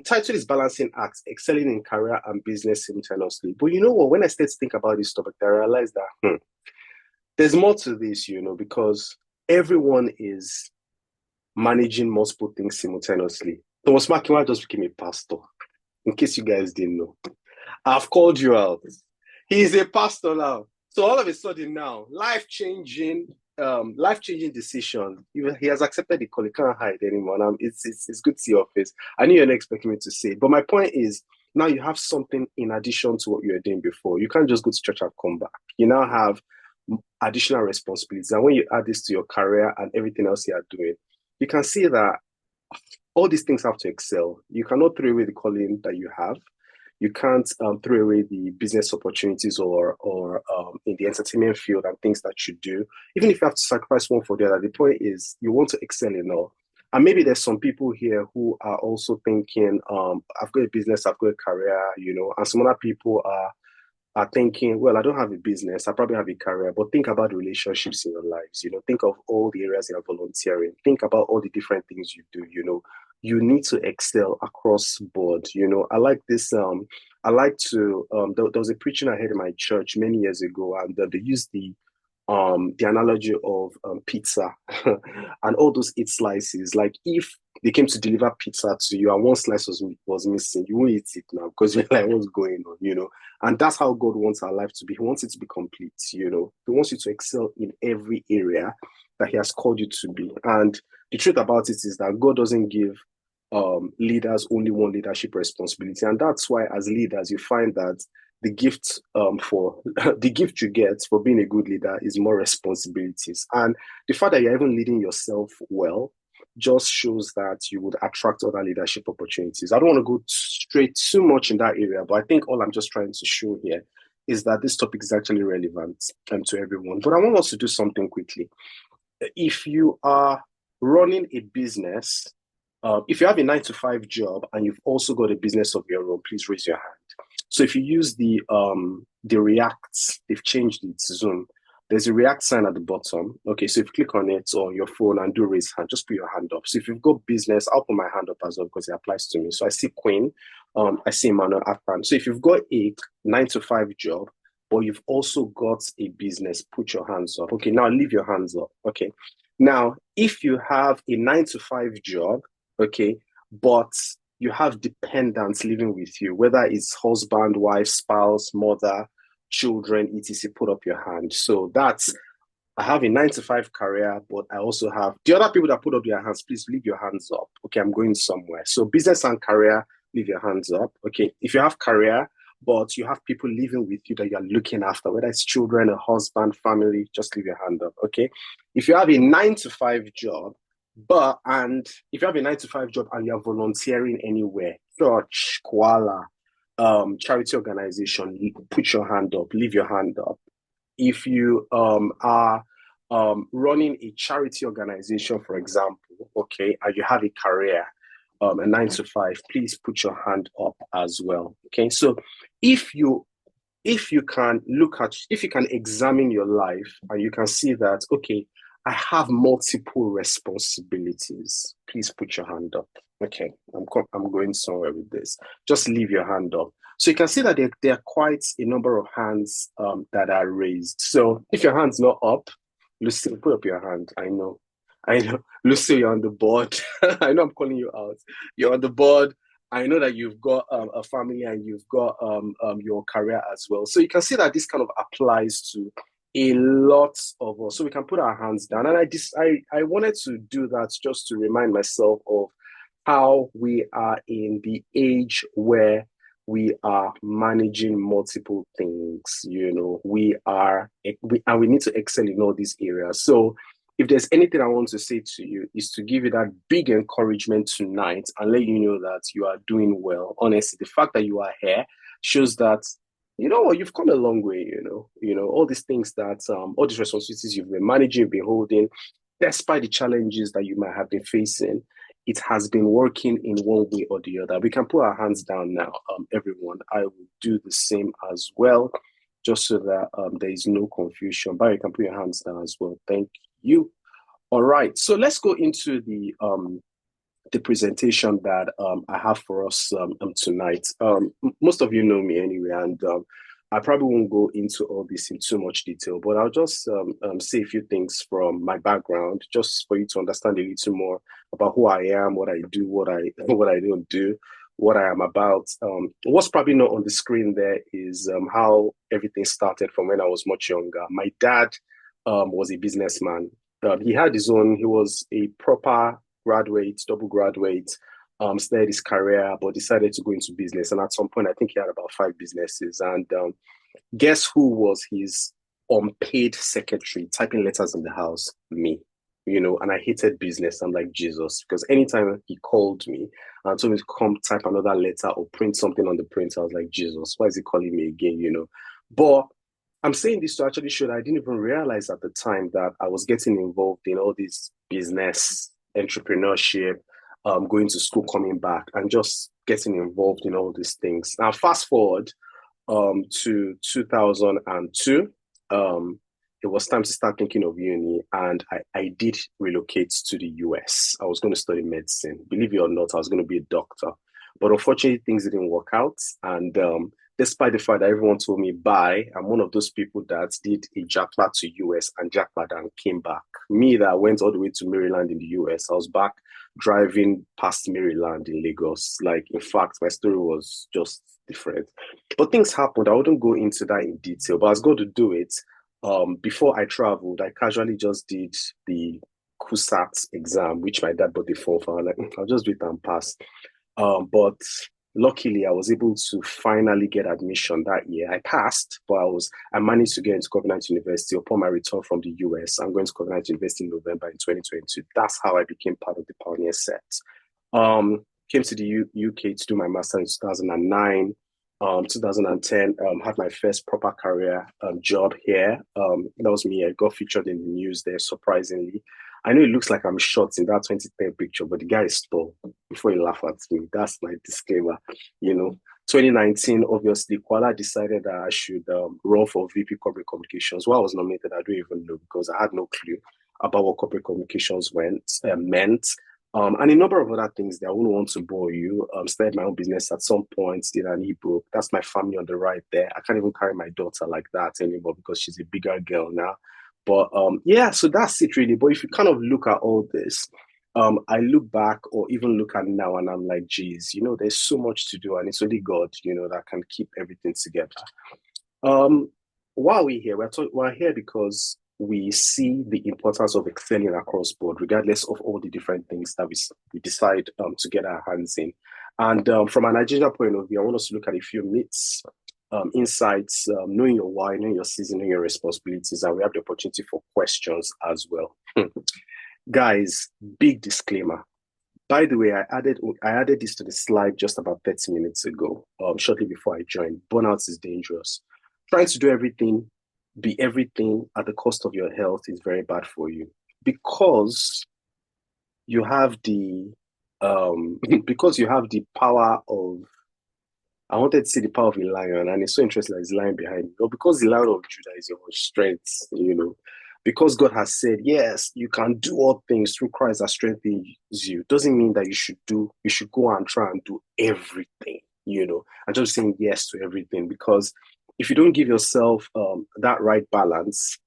Title is Balancing Acts, Excelling in Career and Business Simultaneously. But you know what? When I started to think about this topic, I realized that there's more to this, because everyone is managing multiple things simultaneously. Thomas Makiwa just became a pastor, in case you guys didn't know. I've called you out. He's a pastor now. So all of a sudden now, life-changing decision. He has accepted the call. He can't hide anymore. It's good to see your face. I knew you're not expecting me to say it, but my point is now you have something in addition to what you were doing before. You can't just go to church and come back. You now have additional responsibilities, and when you add this to your career and everything else you are doing, you can see that all these things have to excel. You cannot throw away the calling that you have. You can't throw away the business opportunities or in the entertainment field and things that you do. Even if you have to sacrifice one for the other, the point is you want to excel in all. And maybe there's some people here who are also thinking, I've got a business, I've got a career, and some other people are thinking, well, I don't have a business, I probably have a career, but think about the relationships in your lives, think of all the areas you're volunteering, think about all the different things you do, you need to excel across board. I like this, I like to, there was a preaching I heard in my church many years ago, and they used the analogy of pizza and all those eight slices. Like if they came to deliver pizza to you and one slice was missing, you won't eat it now because you're like, what's going on? And that's how God wants our life to be. He wants it to be complete. He wants you to excel in every area that He has called you to be. And the truth about it is that God doesn't give leaders only one leadership responsibility, and that's why as leaders you find that the gift for the gift you get for being a good leader is more responsibilities. And the fact that you're even leading yourself well just shows that you would attract other leadership opportunities. I don't want to go straight too much in that area, but I think all I'm just trying to show here is that this topic is actually relevant to everyone. But I want us to do something quickly. If you are running a business, if you have a 9-to-5 job and you've also got a business of your own, please raise your hand. So if you use the React, they've changed it to Zoom. There's a React sign at the bottom. Okay, so if you click on it on your phone and do raise hand, just put your hand up. So if you've got business, I'll put my hand up as well because it applies to me. So I see Queen, I see Emmanuel Afan. So if you've got a 9-to-5 job, but you've also got a business, put your hands up. Okay, now leave your hands up. Okay, now if you have a 9-to-5 job, okay, but you have dependents living with you, whether it's husband, wife, spouse, mother, children, etc., put up your hand. So that's, I have a 9-to-5 career, but I also have the other people that put up their hands, please leave your hands up. Okay, I'm going somewhere. So business and career, leave your hands up. Okay, if you have career, but you have people living with you that you're looking after, whether it's children, a husband, family, just leave your hand up. Okay, if you have a 9-to-5 job, and if you have a 9-to-5 job and you're volunteering anywhere, church, CUALA, charity organization, put your hand up, leave your hand up. If you are running a charity organization, for example, okay, and you have a career, a 9-to-5, please put your hand up as well. Okay, so if you can examine your life and you can see that, okay, I have multiple responsibilities, please put your hand up. Okay, I'm going somewhere with this. Just leave your hand up. So you can see that there are quite a number of hands that are raised. So if your hand's not up, Lucy, put up your hand. I know. Lucy, you're on the board. I know I'm calling you out. You're on the board. I know that you've got a family and you've got your career as well. So you can see that this kind of applies to a lot of us. So we can put our hands down. And I wanted to do that just to remind myself of how we are in the age where we are managing multiple things. We need to excel in all these areas. So if there's anything I want to say to you is to give you that big encouragement tonight and let you know that you are doing well. Honestly, the fact that you are here shows that you've come a long way, all these things that, all these responsibilities you've been managing, been holding, despite the challenges that you might have been facing, it has been working in one way or the other. We can put our hands down now, everyone. I will do the same as well, just so that there is no confusion. But you can put your hands down as well. Thank you. All right, so let's go into the the presentation that I have for us tonight. Most of you know me anyway, and I probably won't go into all this in too much detail, but I'll just say a few things from my background, just for you to understand a little more about who I am, what I do, what I don't do, what I am about. What's probably not on the screen there is how everything started from when I was much younger. My dad was a businessman. He had his own. He was a proper graduate, double graduate, started his career, but decided to go into business. And at some point, I think he had about 5 businesses. And guess who was his unpaid secretary, typing letters in the house? Me. And I hated business. I'm like, Jesus, because anytime he called me and told me to come type another letter or print something on the printer, I was like, Jesus, why is he calling me again? But I'm saying this to actually show that I didn't even realize at the time that I was getting involved in all this business, entrepreneurship, going to school, coming back, and just getting involved in all these things. Now, fast forward to 2002, it was time to start thinking of uni, and I did relocate to the US. I was going to study medicine. Believe it or not, I was going to be a doctor. But unfortunately, things didn't work out. And despite the fact that everyone told me bye, I'm one of those people that did a jackpot to US and jackpot and came back. Me that went all the way to Maryland in the US, I was back driving past Maryland in Lagos. Like, in fact, my story was just different. But things happened. I wouldn't go into that in detail, but I was going to do it. Before I traveled, I casually just did the CUSAT exam, which my dad bought the phone for. I'm like, I'll just do it and pass. But luckily, I was able to finally get admission that year. I passed, but I managed to get into Covenant University upon my return from the US. I'm going to Covenant University in November in 2022. That's how I became part of the Pioneer Set. Came to the UK to do my master in 2009. 2010, had my first proper career job here. That was me. I got featured in the news there, surprisingly. I know it looks like I'm short in that 2010 picture, but the guy is tall. Before you laugh at me, that's my disclaimer. 2019, obviously, CUALA decided that I should run for VP Corporate Communications. Why I was nominated, I don't even know, because I had no clue about what corporate communications meant. And a number of other things that I wouldn't want to bore you. Started my own business at some point, did an ebook. That's my family on the right there. I can't even carry my daughter like that anymore because she's a bigger girl now. But yeah, so that's it really. But if you kind of look at all this, I look back or even look at now and I'm like, geez, there's so much to do and it's only God, that can keep everything together. Why are we here? We're here because we see the importance of excelling across board, regardless of all the different things that we decide to get our hands in. And from an Nigeria point of view, I want us to look at a few myths, insights, knowing your why, knowing your season, knowing your responsibilities, and we have the opportunity for questions as well. Guys, big disclaimer. By the way, I added this to the slide just about 30 minutes ago, shortly before I joined. Burnout is dangerous. Trying to do everything, be everything at the cost of your health is very bad for you because you have the because you have the power of, I wanted to see the power of a lion, and it's so interesting that it's lying behind me. But because the Lion of Judah is your strength, because God has said, yes, you can do all things through Christ that strengthens you, doesn't mean that you should go and try and do everything, and just saying yes to everything. Because if you don't give yourself that right balance,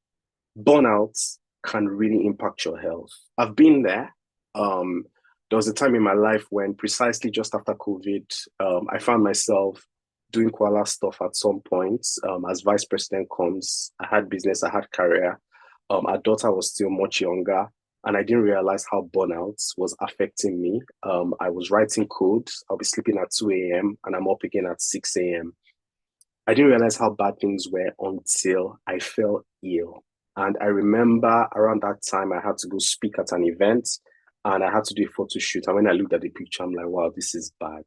burnout can really impact your health. I've been there. There was a time in my life when precisely just after COVID, I found myself doing CUALA stuff at some point. As vice president comes, I had business, I had career. Our daughter was still much younger, and I didn't realize how burnout was affecting me. I was writing code. I'll be sleeping at 2 a.m. and I'm up again at 6 a.m. I didn't realize how bad things were until I fell ill. And I remember around that time, I had to go speak at an event and I had to do a photo shoot. And when I looked at the picture, I'm like, wow, this is bad,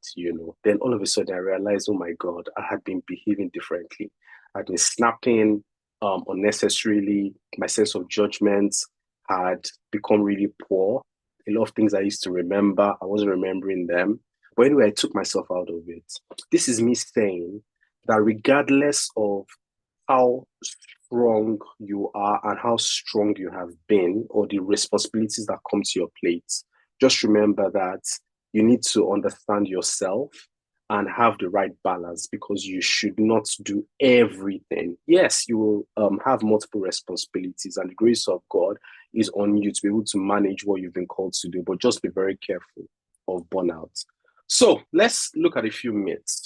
Then all of a sudden I realized, oh my God, I had been behaving differently. I'd been snapping unnecessarily. My sense of judgment had become really poor. A lot of things I used to remember, I wasn't remembering them. But anyway, I took myself out of it. This is me saying that regardless of how strong you are and how strong you have been or the responsibilities that come to your plate, just remember that you need to understand yourself and have the right balance because you should not do everything. Yes, you will have multiple responsibilities, and the grace of God is on you to be able to manage what you've been called to do, but just be very careful of burnout. So let's look at a few myths.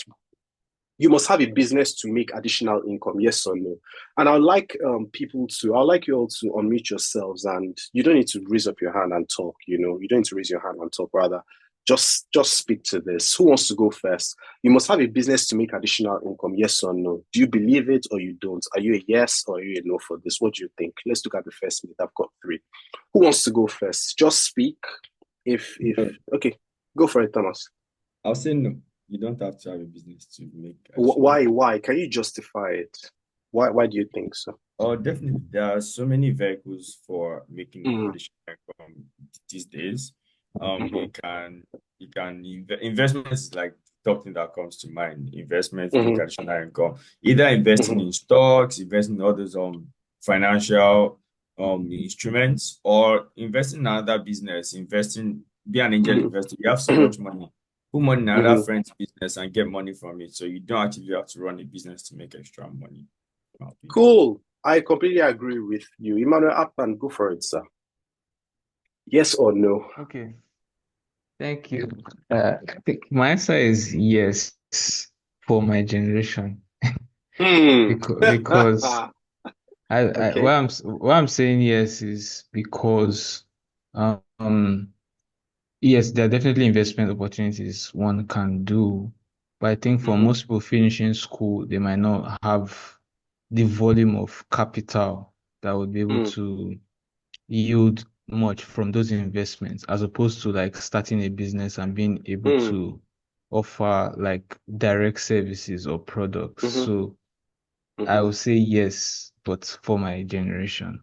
You must have a business to make additional income, yes or no? And I'd like I'd like you all to unmute yourselves, and you don't need to raise up your hand and talk, you don't need to raise your hand and talk, rather. Just speak to this. Who wants to go first? You must have a business to make additional income, yes or no? Do you believe it or you don't? Are you a yes or are you a no for this? What do you think? Let's look at the first myth. I've got three. Who wants to go first? Just speak. If No, okay, go for it, Thomas. I'll say no. You don't have to have a business to make additional Why? income. Why? Can you justify it? Why do you think so? Oh, definitely. There are so many vehicles for making Mm, additional income these days. mhm, Investments is like the top thing that comes to mind. Investments make mhm, additional income. Either investing mhm, in stocks, investing in all those financial instruments, or investing in another business, be an angel mhm, investor. You have so much mhm, money. Put money in another mhm. friend's business and get money from it. So you don't actually have to run a business to make extra money, in my opinion. Cool. I completely agree with you. Emmanuel Appan, go for it, sir. Yes or no? Okay, thank you. I think my answer is yes for my generation Hmm. because Okay. why I'm saying yes is because um yes, there are definitely investment opportunities one can do, but I think for Mhm, most people finishing school, they might not have the volume of capital that would be able mm, to yield much from those investments, as opposed to like starting a business and being able mm, to offer like direct services or products. mhm, So I mhm. would say yes, but for my generation.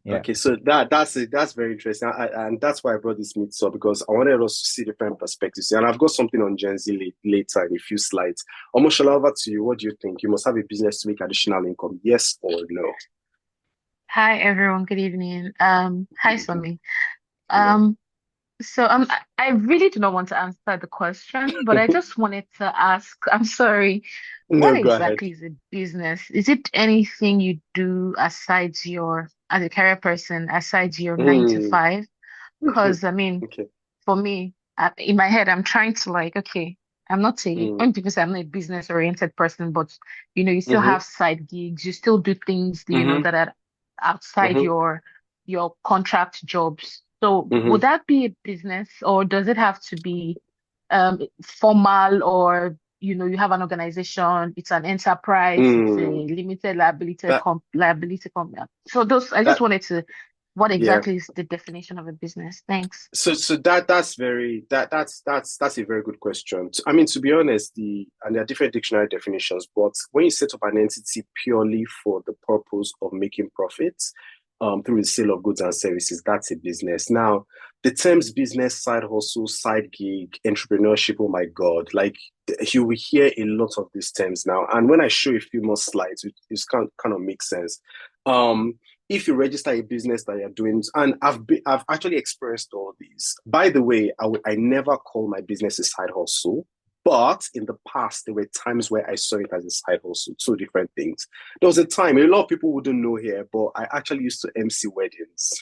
Yeah. Okay, so that's it. That's very interesting, and that's why I brought this meet up because I wanted us to see different perspectives. And I've got something on Gen Z later in a few slides. Omoshola, over to you. What do you think? You must have a business to make additional income, yes or no? Hi everyone, good evening. Hi Good evening. Somi. Hello. Um, I really do not want to answer the question, but I just wanted to ask, I'm sorry, No, what go ahead. exactly is a business? Is it anything you do as a career person, aside your nine to Mm. five? Because I mean, Okay. for me, in my head, I'm trying to like, okay, I'm not a, Mm. when people say I'm not a business oriented person, but you still Mm-hmm. have side gigs, you still do things, Mm-hmm. that are outside Mm-hmm. your contract jobs. So Mm-hmm. would that be a business or does it have to be formal or you have an organization, it's an enterprise, it's a Mm. limited liability That liability company. So those I just that wanted to what yeah. exactly is the definition of a business? Thanks. So that's very that's a very good question. I mean, to be honest, there are different dictionary definitions, but when you set up an entity purely for the purpose of making profits, through the sale of goods and services, that's a business. Now, the terms business, side hustle, side gig, entrepreneurship, oh my God, like you will hear a lot of these terms now. And when I show a few more slides, it kind of makes sense. Um, if you register a business that you're doing, and I've actually experienced all these. By the way, I never call my business a side hustle, but in the past there were times where I saw it as a side hustle, two different things. There was a time a lot of people wouldn't know here, but I actually used to MC weddings.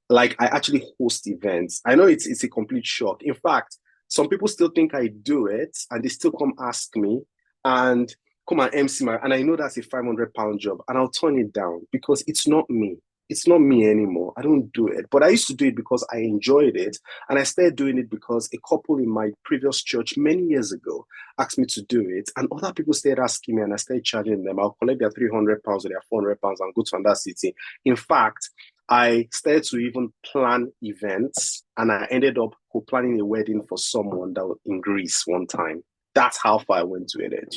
Like I actually host events. I know it's a complete shock. In fact, some people still think I do it, and they still come ask me and come and MC my. And I know that's a £500 job, and I'll turn it down because it's not me. It's not me anymore. I don't do it, but I used to do it because I enjoyed it, and I started doing it because a couple in my previous church many years ago asked me to do it, and other people started asking me, and I started charging them. I'll collect their £300 or their £400 and go to another city. In fact, I started to even plan events, and I ended up planning a wedding for someone that was in Greece one time. That's how far I went with it.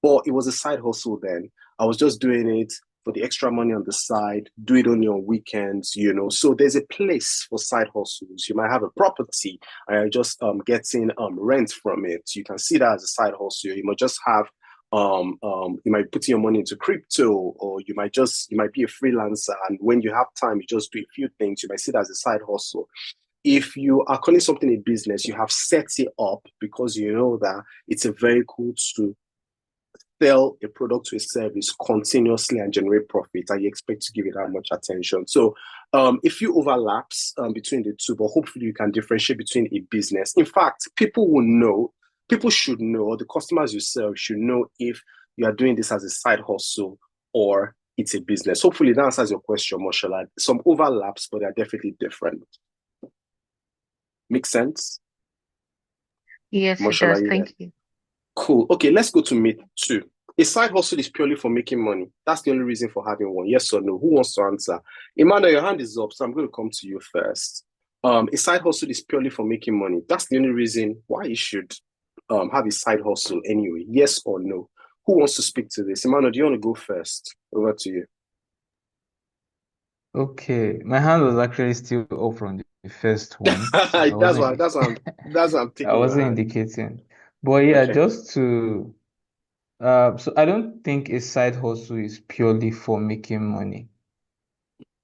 But it was a side hustle then. I was just doing it for the extra money on the side, do it only on weekends. So there's a place for side hustles. You might have a property and you're just getting rent from it. You can see that as a side hustle. You might just have you might put your money into crypto, or you might be a freelancer, and when you have time you just do a few things. You might see that as a side hustle. if you are calling something a business, you have set it up because you know that it's a vehicle to sell a product or a service continuously and generate profit, and you expect to give it that much attention. So if you overlaps between the two, but hopefully you can differentiate between a business. In fact, people should know, or the customers you serve should know if you are doing this as a side hustle or it's a business. Hopefully that answers your question, Moshola. Some overlaps, but they're definitely different. Make sense? Yes, it Moshola, does. Thank you. Cool. Okay, let's go to myth 2. A side hustle is purely for making money. That's the only reason for having one. Yes or no? Who wants to answer? Emmanuel, your hand is up, so I'm going to come to you first. A side hustle is purely for making money. That's the only reason why you should have a side hustle anyway. Yes or no? Who wants to speak to this? Emmanuel, do you want to go first? Over to you. Okay, my hand was actually still up from the first one. So I that's wasn't why I'm taking I your wasn't hand. indicating. But yeah, Okay. just to so I don't think a side hustle is purely for making money.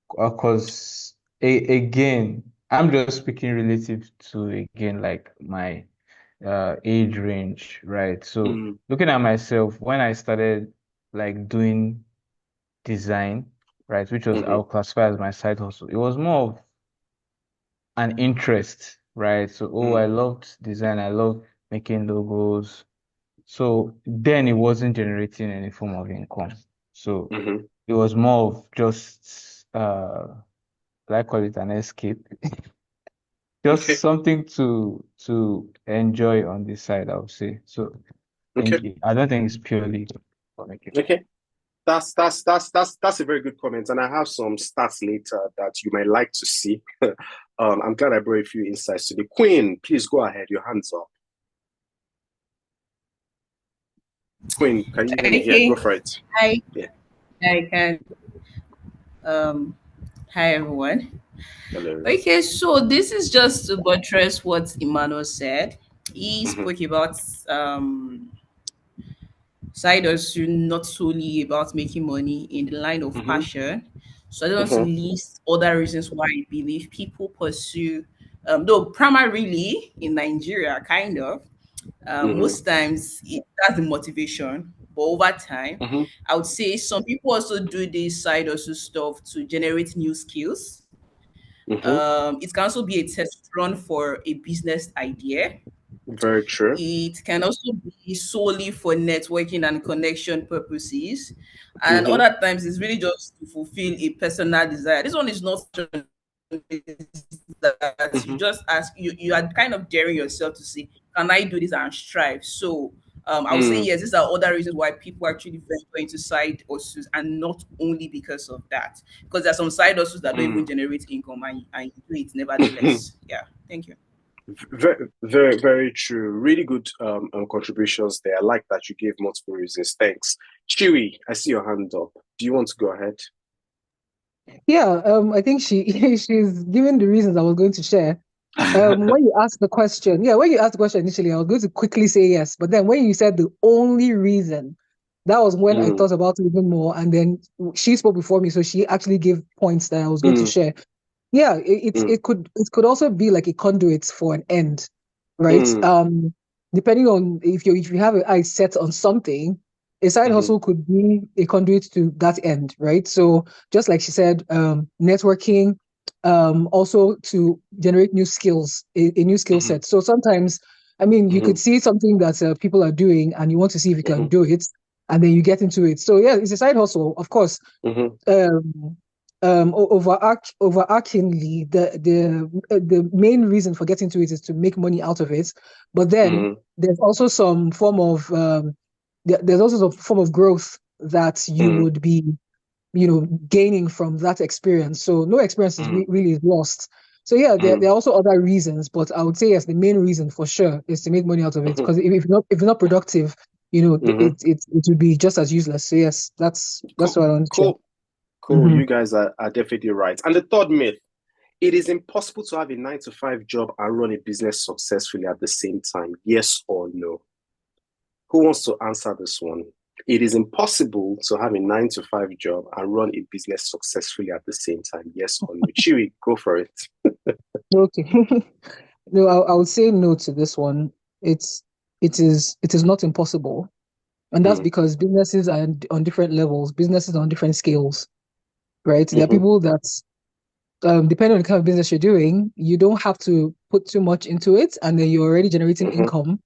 Because again, I'm just speaking relative to again like my age range, right? So looking at myself, when I started like doing design, right, which was I'll classify as my side hustle, it was more of an interest, right? So I loved design, I loved making logos. So then it wasn't generating any form of income. So it was more of just I call it an escape. Just something to enjoy on this side, I would say. So I don't think it's purely for making money. Okay. That's a very good comment, and I have some stats later that you might like to see. I'm glad I brought a few insights to the Queen. Please go ahead. Your hands up. Queen, can you hear me? Yeah, go for it. Hi. Yeah. I can. Hi everyone. Hello. Okay, so this is just to buttress what Emmanuel said. He spoke about side hustle not solely about making money in the line of passion. So I don't want to list other reasons why I believe people pursue, though primarily in Nigeria, kind of. Most times that's the motivation, but over time, I would say some people also do this side hustle stuff to generate new skills. It can also be a test run for a business idea. Very true. It can also be solely for networking and connection purposes. And other times it's really just to fulfill a personal desire. This one is not that you just ask, you are kind of daring yourself to say, can I do this and strive? So I would say yes, these are other reasons why people actually venture into side hustles, and not only because of that. Because there are some side hustles that don't even generate income, and you do it nevertheless. Yeah. Thank you. Very, very, very true. Really good contributions there. I like that you gave multiple reasons. Thanks. Chewy, I see your hand up. Do you want to go ahead? Yeah, I think she's given the reasons I was going to share. When you asked the question, initially, I was going to quickly say yes, but then when you said the only reason, that was when I thought about it even more. And then she spoke before me, so she actually gave points that I was going to share. Yeah, it could also be like a conduit for an end, right? Depending on if you have an eye set on something, a side hustle could be a conduit to that end, right? So just like she said, networking, also to generate new skills, a new skill set. So sometimes, I mean, you could see something that people are doing and you want to see if you can do it, and then you get into it. So yeah, it's a side hustle, of course. Overarchingly, the main reason for getting to it is to make money out of it. But then there's also some form of growth that you would be, gaining from that experience. So no experience is really is lost. So yeah, there are also other reasons, but I would say yes, the main reason for sure is to make money out of it. Because if you're not productive, it would be just as useless. So yes, that's what I want to share. Cool. You guys are definitely right. And the third myth: it is impossible to have a 9-to-5 job and run a business successfully at the same time. Yes or no? Who wants to answer this one? It is impossible to have a 9-to-5 job and run a business successfully at the same time. Yes or no? Chewy, go for it. Okay. No, I would say no to this one. It is not impossible. And that's because businesses are on different levels, businesses are on different scales, right? There are people that, depending on the kind of business you're doing, you don't have to put too much into it, and then you're already generating income,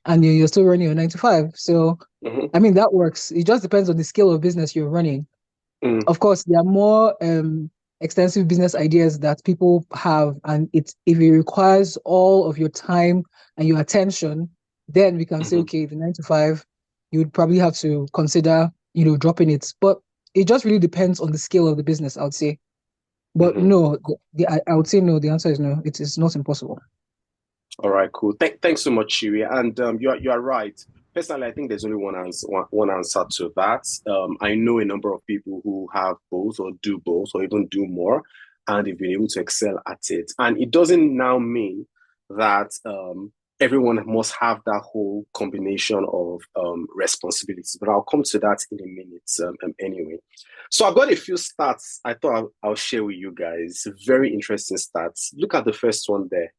and you're still running your 9 to 5. So, I mean, that works. It just depends on the scale of business you're running. Of course, there are more extensive business ideas that people have, and if it requires all of your time and your attention, then we can say, okay, the 9 to 5, you would probably have to consider, dropping it. But it just really depends on the scale of the business, I would say. But no, I would say no. The answer is no. It is not impossible. All right, cool. Thanks so much, Shiri. And you are right. Personally, I think there's only one answer to that. I know a number of people who have both or do both or even do more, and they've been able to excel at it. And it doesn't now mean that everyone must have that whole combination of responsibilities, but I'll come to that in a minute anyway. So I've got a few stats I thought I'll share with you guys. Very interesting stats. Look at the first one there.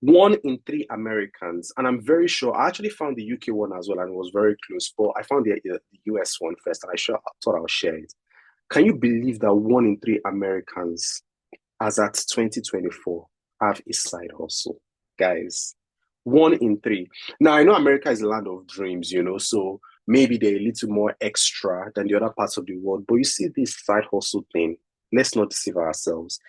1 in 3 Americans, and I'm very sure, I actually found the UK one as well, and it was very close, but I found the US one first, and I thought I'll share it. Can you believe that 1 in 3 Americans, as at 2024, have a side hustle? Guys, 1 in 3. Now, I know America is a land of dreams, so maybe they're a little more extra than the other parts of the world, but you see this side hustle thing, let's not deceive ourselves.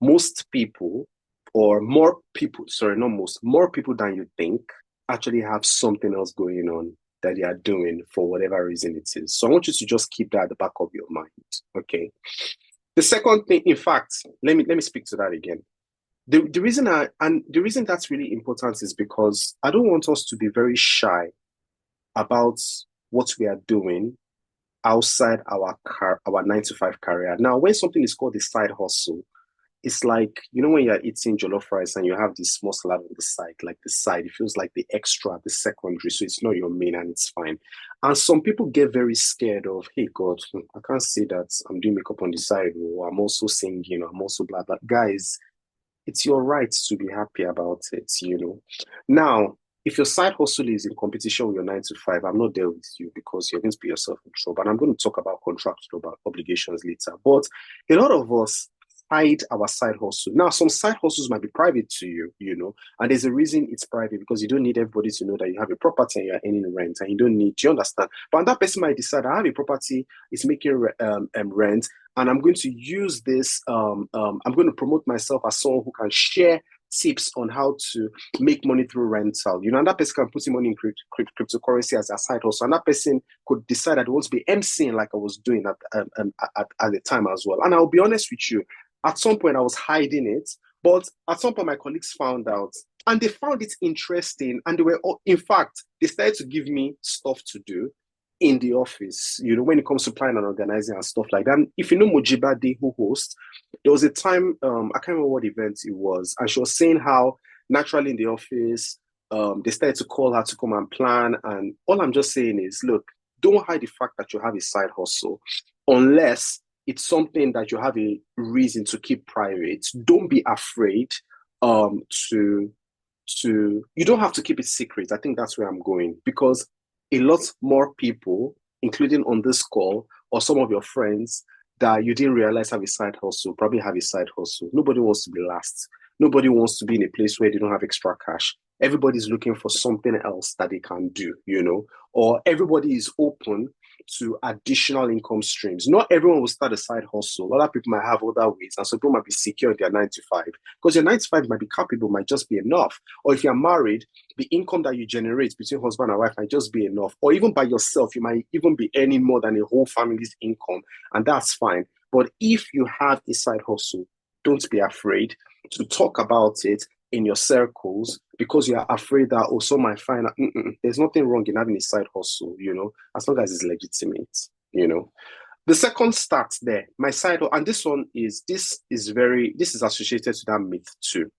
Most people, or more people, sorry, not most, more people than you think actually have something else going on that they are doing for whatever reason it is. So I want you to just keep that at the back of your mind, okay? The second thing, in fact, let me speak to that again. The reason that's really important is because I don't want us to be very shy about what we are doing outside our 9 to 5 career. Now, when something is called a side hustle, it's like, when you're eating jollof rice and you have this small salad on the side, it feels like the extra, the secondary, so it's not your main and it's fine. And some people get very scared of, hey, God, I can't say that I'm doing makeup on the side, or I'm also singing, or I'm also blah, blah. Guys, it's your right to be happy about it, Now, if your side hustle is in competition with your 9 to 5, I'm not there with you because you're going to put yourself in trouble. And I'm going to talk about contractual obligations later. But a lot of us hide our side hustle. Now, some side hustles might be private to you, and there's a reason it's private, because you don't need everybody to know that you have a property and you're earning rent, and you understand? But that person might decide, I have a property, it's making rent, and I'm going to use this, I'm going to promote myself as someone who can share tips on how to make money through rental, and that person can put some money in cryptocurrency as a side hustle, and that person could decide that he wants to be emceeing like I was doing at the time as well. And I'll be honest with you, at some point I was hiding it, but at some point my colleagues found out, and they found it interesting, and in fact, they started to give me stuff to do in the office, when it comes to planning and organizing and stuff like that. And if you know Mojibade, who hosts, there was a time, I can't remember what event it was, and she was saying how naturally in the office, they started to call her to come and plan. And all I'm just saying is, look, don't hide the fact that you have a side hustle, unless it's something that you have a reason to keep private. Don't be afraid you don't have to keep it secret. I think that's where I'm going, because a lot more people, including on this call, or some of your friends that you didn't realize have a side hustle, probably have a side hustle. Nobody wants to be last. Nobody wants to be in a place where they don't have extra cash. Everybody's looking for something else that they can do, or everybody is open to additional income streams. Not everyone will start a side hustle. Other people might have other ways, and some people might be secure in their 9 to 5, because your 9 to 5 might be capable, might just be enough. Or if you're married, the income that you generate between husband and wife might just be enough. Or even by yourself, you might even be earning more than a whole family's income, and that's fine. But if you have a side hustle, don't be afraid to talk about it in your circles, because you're afraid that, some might find out. There's nothing wrong in having a side hustle, as long as it's legitimate, The second stat there, my side, and this is associated to that myth too.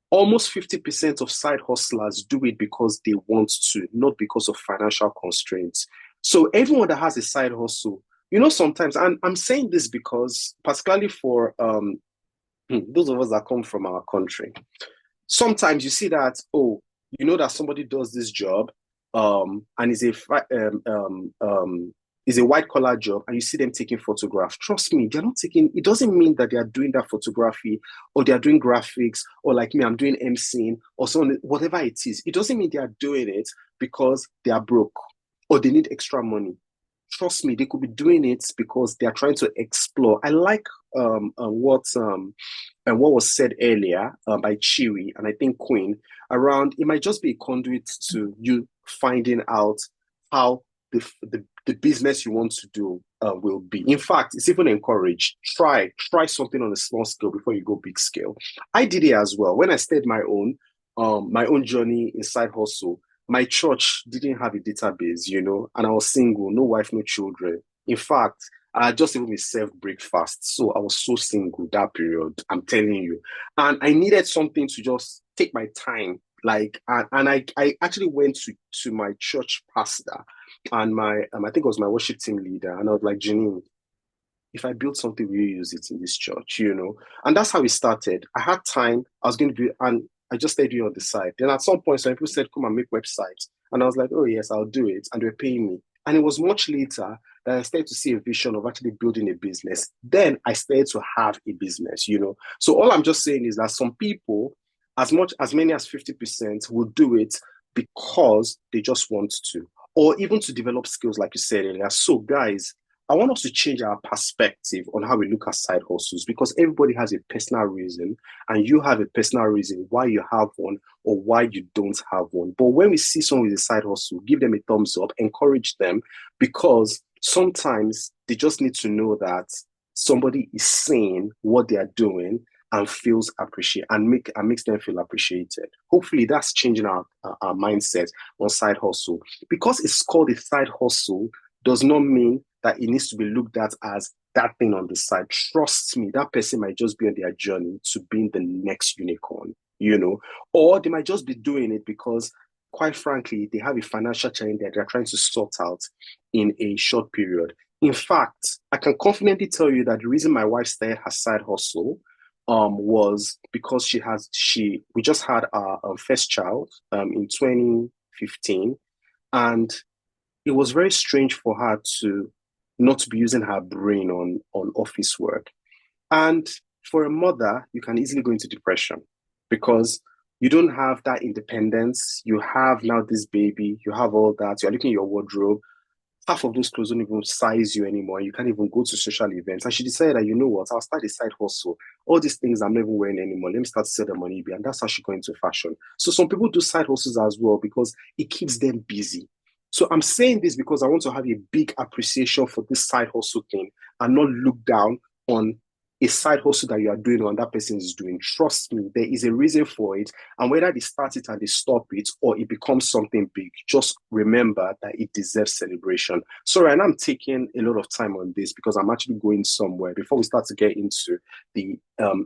Almost 50% of side hustlers do it because they want to, not because of financial constraints. So everyone that has a side hustle, sometimes, and I'm saying this because, particularly for those of us that come from our country, sometimes you see that, oh, you know that somebody does this job, and is a white collar job, and you see them taking photographs. Trust me, they're not taking. It doesn't mean that they are doing that photography, or they are doing graphics, or like me, I'm doing MCing, or so on, whatever it is. It doesn't mean they are doing it because they are broke or they need extra money. Trust me, they could be doing it because they are trying to explore. I like what was said earlier by Chiwi and I think Queen around. It might just be a conduit to you finding out how the business you want to do will be. In fact, it's even encouraged. Try something on a small scale before you go big scale. I did it as well when I started my own journey in side hustle. My church didn't have a database, and I was single, no wife, no children. In fact, I had just even been served breakfast. So I was so single that period, I'm telling you. And I needed something to just take my time. I actually went to my church pastor and my I think it was my worship team leader. And I was like, Janine, if I build something, will you use it in this church? And that's how it started. I had time. I was going to be, and I just stayed here on the side. Then at some point, some people said, come and make websites. And I was like, oh, yes, I'll do it. And they were paying me. And it was much later that I started to see a vision of actually building a business. Then I started to have a business, So all I'm just saying is that some people, as many as 50%, will do it because they just want to, or even to develop skills, like you said earlier. So guys, I want us to change our perspective on how we look at side hustles, because everybody has a personal reason, and you have a personal reason why you have one or why you don't have one. But when we see someone with a side hustle, give them a thumbs up, encourage them, because sometimes they just need to know that somebody is seeing what they are doing and feels appreciated and makes them feel appreciated. Hopefully that's changing our mindset on side hustle. Because it's called a side hustle does not mean that it needs to be looked at as that thing on the side. Trust me, that person might just be on their journey to being the next unicorn, or they might just be doing it because, quite frankly, they have a financial challenge that they're trying to sort out in a short period. In fact, I can confidently tell you that the reason my wife started her side hustle was because we just had our first child in 2015, and it was very strange for her to not to be using her brain on office work. And for a mother, you can easily go into depression because you don't have that independence. You have now this baby, you have all that, you're looking at your wardrobe. Half of those clothes don't even size you anymore. You can't even go to social events. And she decided that, you know what, I'll start a side hustle. All these things I'm not even wearing anymore. Let me start to sell them on eBay. And that's how she got into fashion. So some people do side hustles as well because it keeps them busy. So I'm saying this because I want to have a big appreciation for this side hustle thing and not look down on a side hustle that you are doing or that person is doing. Trust me, there is a reason for it. And whether they start it and they stop it or it becomes something big, just remember that it deserves celebration. Sorry, and I'm taking a lot of time on this because I'm actually going somewhere before we start to get into the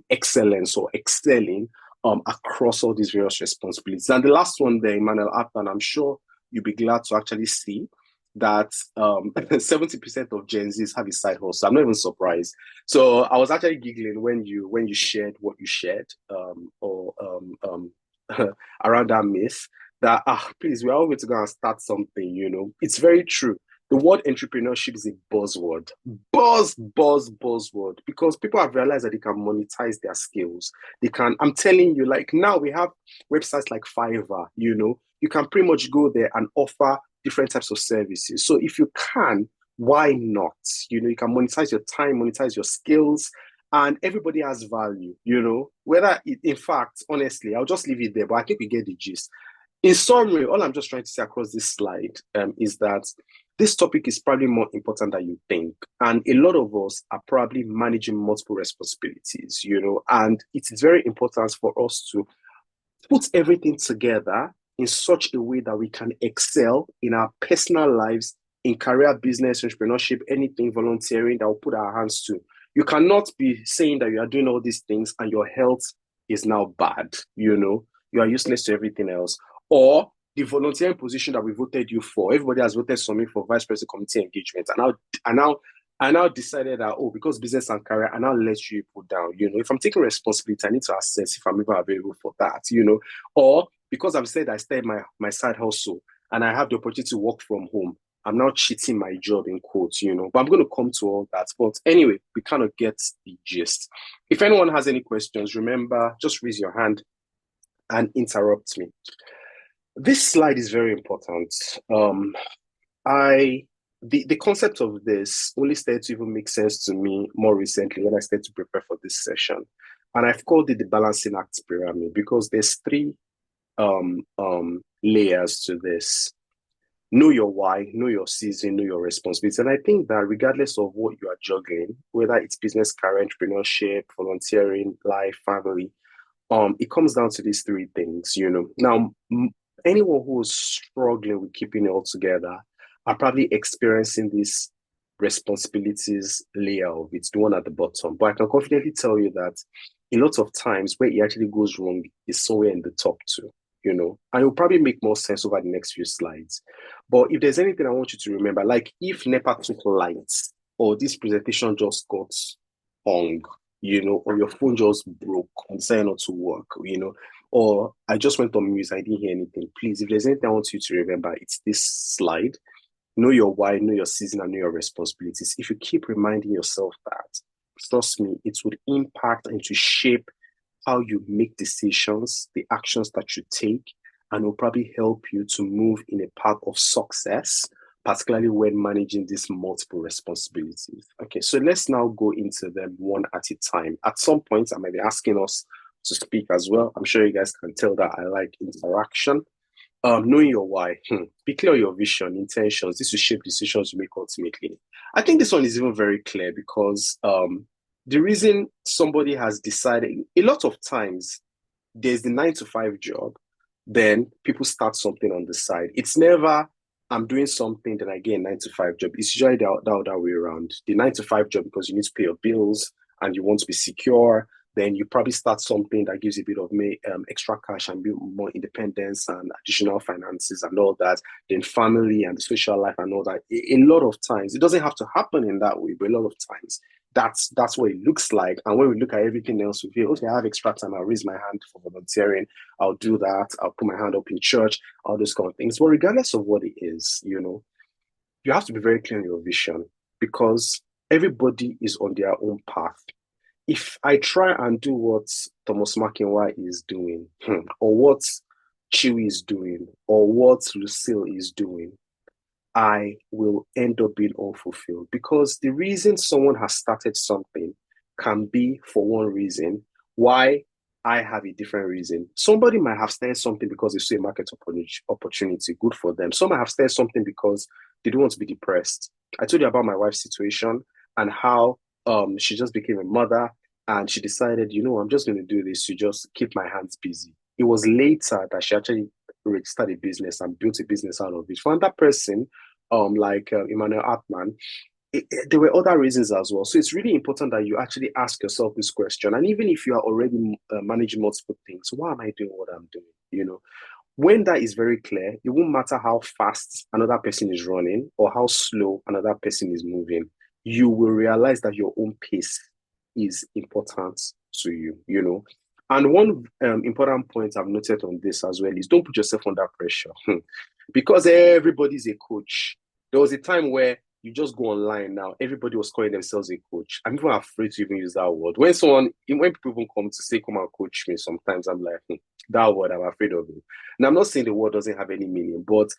excellence or excelling across all these various responsibilities. And the last one there, Emmanuel Atman, I'm sure you'll be glad to actually see that 70% of Gen Zs have a side hustle. I'm not even surprised. So I was actually giggling when you shared what you shared around that myth that please, we're all going to go and start something. It's very true. The word entrepreneurship is a buzzword. Buzzword. Because people have realized that they can monetize their skills. I'm telling you, like now we have websites like Fiverr, you can pretty much go there and offer different types of services. So if you can, why not? You can monetize your time, monetize your skills, and everybody has value, whether in fact, honestly, I'll just leave it there, but I think we get the gist. In summary, all I'm just trying to say across this slide is that this topic is probably more important than you think. And a lot of us are probably managing multiple responsibilities, and it is very important for us to put everything together in such a way that we can excel in our personal lives, in career, business, entrepreneurship, anything, volunteering that we'll put our hands to. You cannot be saying that you are doing all these things and your health is now bad, you are useless to everything else. Or the volunteering position that we voted you for, everybody has voted Sanmi for Vice President Community Engagement, and I now decided that, oh, because business and career, I now let you put down. If I'm taking responsibility, I need to assess if I'm even available for that, or because I've said I started my side hustle and I have the opportunity to work from home, I'm now cheating my job in quotes, but I'm going to come to all that. But anyway, we kind of get the gist. If anyone has any questions, remember, just raise your hand and interrupt me. This slide is very important. The concept of this only started to even make sense to me more recently when I started to prepare for this session. And I've called it the balancing act pyramid because there's three layers to this. Know your why, know your season, know your responsibility. And I think that regardless of what you are juggling, whether it's business, career, entrepreneurship, volunteering, life, family, it comes down to these three things, Now, anyone who is struggling with keeping it all together are probably experiencing this responsibilities layer of it, the one at the bottom. But I can confidently tell you that a lot of times where it actually goes wrong is somewhere in the top too, and it will probably make more sense over the next few slides. But if there's anything I want you to remember, like if NEPA took lights or this presentation just got hung, or your phone just broke and decided not to work, or I just went on mute, I didn't hear anything. Please, if there's anything I want you to remember, it's this slide. Know your why, know your season, and know your responsibilities. If you keep reminding yourself that, trust me, it would impact and to shape how you make decisions, the actions that you take, and will probably help you to move in a path of success, particularly when managing these multiple responsibilities. Okay, so let's now go into them one at a time. At some point, I might be asking us to speak as well. I'm sure you guys can tell that I like interaction. Knowing your why, be clear on your vision, intentions. This will shape decisions you make ultimately. I think this one is even very clear because the reason somebody has decided, a lot of times, there's the 9-to-5 job, then people start something on the side. It's never, I'm doing something, then I get a 9-to-5 job. It's usually the other way around. The 9-to-5 job because you need to pay your bills and you want to be secure. Then you probably start something that gives you a bit of extra cash and build more independence and additional finances and all that. Then family and the social life and all that. A lot of times, it doesn't have to happen in that way, but a lot of times, that's what it looks like. And when we look at everything else, we feel, okay, I have extra time. I'll raise my hand for volunteering. I'll do that. I'll put my hand up in church, all those kind of things. But regardless of what it is, you have to be very clear on your vision because everybody is on their own path. If I try and do what Thomas Makinwa is doing, or what Chewy is doing, or what Lucille is doing, I will end up being unfulfilled because the reason someone has started something can be for one reason, why I have a different reason. Somebody might have started something because they see a market opportunity, good for them. Some might have started something because they don't want to be depressed. I told you about my wife's situation and how she just became a mother and she decided, I'm just going to do this to just keep my hands busy. It was later that she actually started a business and built a business out of it. For that person, like Emmanuel Atman, there were other reasons as well. So it's really important that you actually ask yourself this question. And even if you are already managing multiple things, why am I doing what I'm doing? When that is very clear, it won't matter how fast another person is running or how slow another person is moving. You will realize that your own pace is important to you. And one important point I've noted on this as well is don't put yourself under pressure because everybody's a coach. There was a time where you just go online now, everybody was calling themselves a coach. I'm even afraid to even use that word. When people even come to say, come and coach me, sometimes I'm like, that word, I'm afraid of it. And I'm not saying the word doesn't have any meaning, but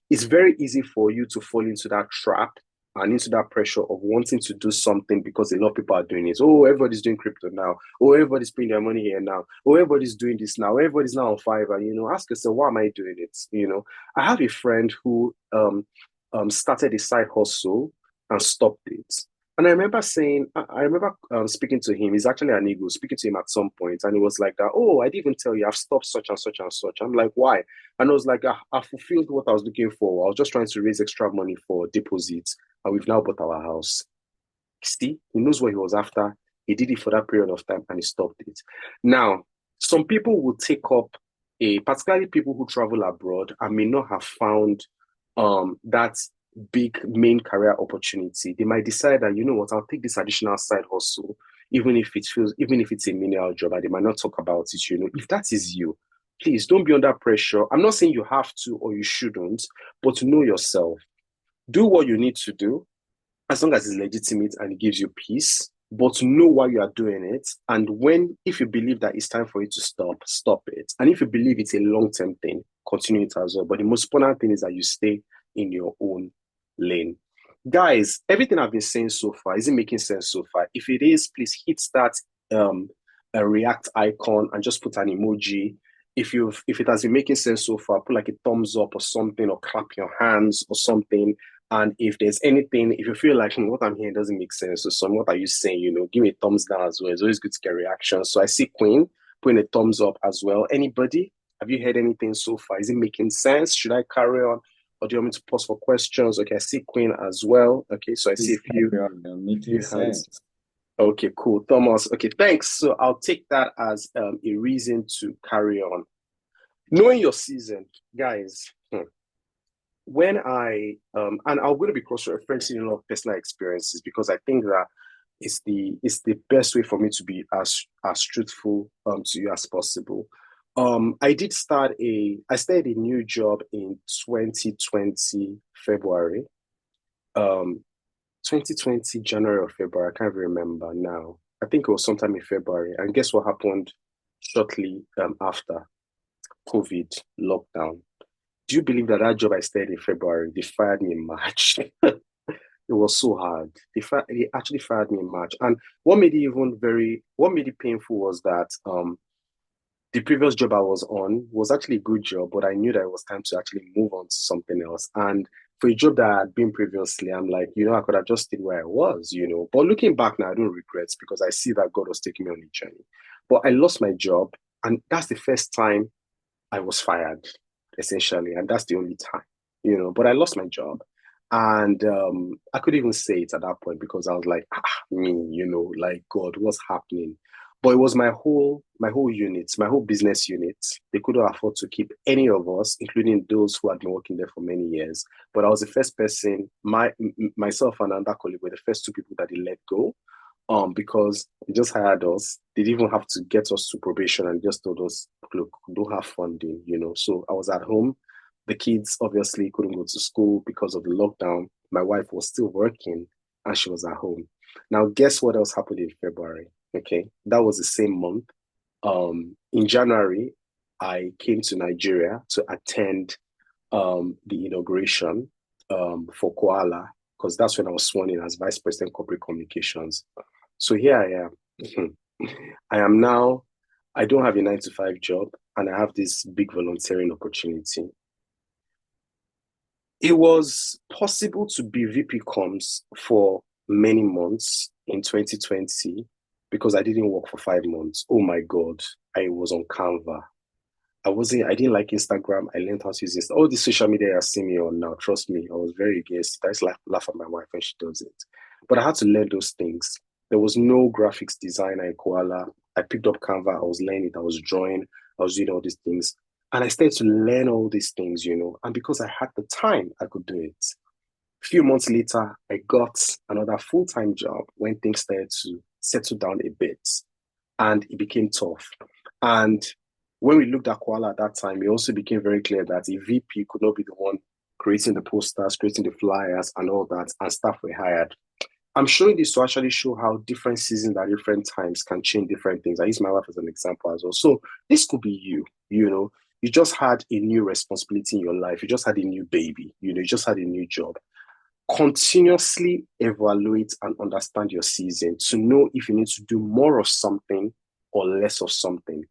it's very easy for you to fall into that trap and into that pressure of wanting to do something because a lot of people are doing it. Oh, everybody's doing crypto now. Oh, everybody's putting their money here now. Oh, everybody's doing this now. Everybody's now on Fiverr. Ask yourself, why am I doing it? I have a friend who started a side hustle and stopped it. And I remember speaking to him. He's actually an ego, speaking to him at some point, and he was like, "Oh, I didn't even tell you. I've stopped such and such and such." I'm like, "Why?" And I was like, "I fulfilled what I was looking for. I was just trying to raise extra money for deposits, and we've now bought our house." See, he knows what he was after. He did it for that period of time, and he stopped it. Now, some people will take up particularly people who travel abroad and may not have found that big main career opportunity, they might decide that, you know what, I'll take this additional side hustle, even if it's a menial job, and they might not talk about it. You know, if that is you, please don't be under pressure. I'm not saying you have to or you shouldn't, but to know yourself. Do what you need to do as long as it's legitimate and it gives you peace, but to know why you are doing it. And if you believe that it's time for you to stop it. And if you believe it's a long-term thing, continue it as well. But the most important thing is that you stay in your own lane. Guys, everything I've been saying so far, is it making sense so far? If it is, please hit that a react icon and just put an emoji. If it has been making sense so far, put like a thumbs up or something, or clap your hands or something. And if there's anything, if you feel like what I'm hearing doesn't make sense, or what are you saying, you know, give me a thumbs down as well. It's always good to get reactions. So I see Queen putting a thumbs up as well. Anybody? Have you heard anything so far? Is it making sense? Should I carry on? Or do you want me to pause for questions? Okay, I see Queen as well. Okay, so I see a few hands. Okay, cool. Thomas. Okay, thanks. So I'll take that as a reason to carry on. Knowing your season, guys. When and I'm going to be cross-referencing a lot of personal experiences, because I think that it's the best way for me to be as truthful to you as possible. I started a new job in 2020 February. 2020 January or February, I can't remember now. I think it was sometime in February. And guess what happened shortly after? COVID lockdown. Do you believe that job I started in February, they fired me in March? It was so hard. They actually fired me in March. And what made it painful was that the previous job I was on was actually a good job, but I knew that it was time to actually move on to something else. And for a job that I had been previously, I'm like, you know, I could have just stayed where I was, you know. But looking back now, I don't regret, because I see that God was taking me on a journey. But I lost my job, and that's the first time I was fired, essentially, and that's the only time, you know. But I lost my job, and I couldn't even say it at that point, because I was like, me, you know, like, God, what's happening? But it was my whole unit, my whole business unit. They couldn't afford to keep any of us, including those who had been working there for many years. But I was the first person. Myself and another colleague were the first two people that they let go. Because they just hired us. They didn't even have to get us to probation, and just told us, look, don't have funding, you know. So I was at home. The kids obviously couldn't go to school because of the lockdown. My wife was still working, and she was at home. Now, guess what else happened in February? Okay, that was the same month. In January, I came to Nigeria to attend the inauguration for CUALA, because that's when I was sworn in as Vice President Corporate Communications. So here I am. I don't have a 9-to-5 job, and I have this big volunteering opportunity. It was possible to be VP Comms for many months in 2020, because I didn't work for 5 months. Oh my God, I was on Canva. I didn't like Instagram. I learned how to use Instagram. All the social media you're seeing me on now, trust me, I was very against it. I used to laugh at my wife when she does it. But I had to learn those things. There was no graphics designer in CUALA. I picked up Canva. I was learning it. I was drawing. I was doing all these things. And I started to learn all these things, you know. And because I had the time, I could do it. A few months later, I got another full-time job when things started to settle down a bit. And it became tough. And when we looked at CUALA at that time, it also became very clear that a VP could not be the one creating the posters, creating the flyers, and all that, and staff were hired. I'm showing this to actually show how different seasons at different times can change different things. I use my wife as an example as well. So this could be you, you know, you just had a new responsibility in your life. You just had a new baby, you know, you just had a new job. Continuously evaluate and understand your season to know if you need to do more of something or less of something.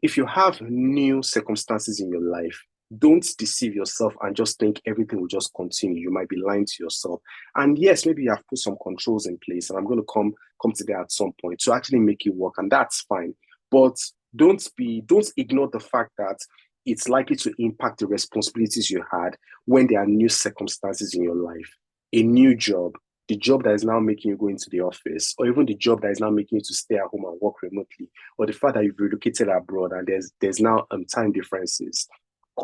If you have new circumstances in your life, don't deceive yourself and just think everything will just continue. You might be lying to yourself. And yes, maybe you have put some controls in place, and I'm going to come to that at some point to actually make it work, and that's fine. But don't ignore the fact that it's likely to impact the responsibilities you had when there are new circumstances in your life. A new job, the job that is now making you go into the office, or even the job that is now making you to stay at home and work remotely, or the fact that you've relocated abroad and there's now time differences.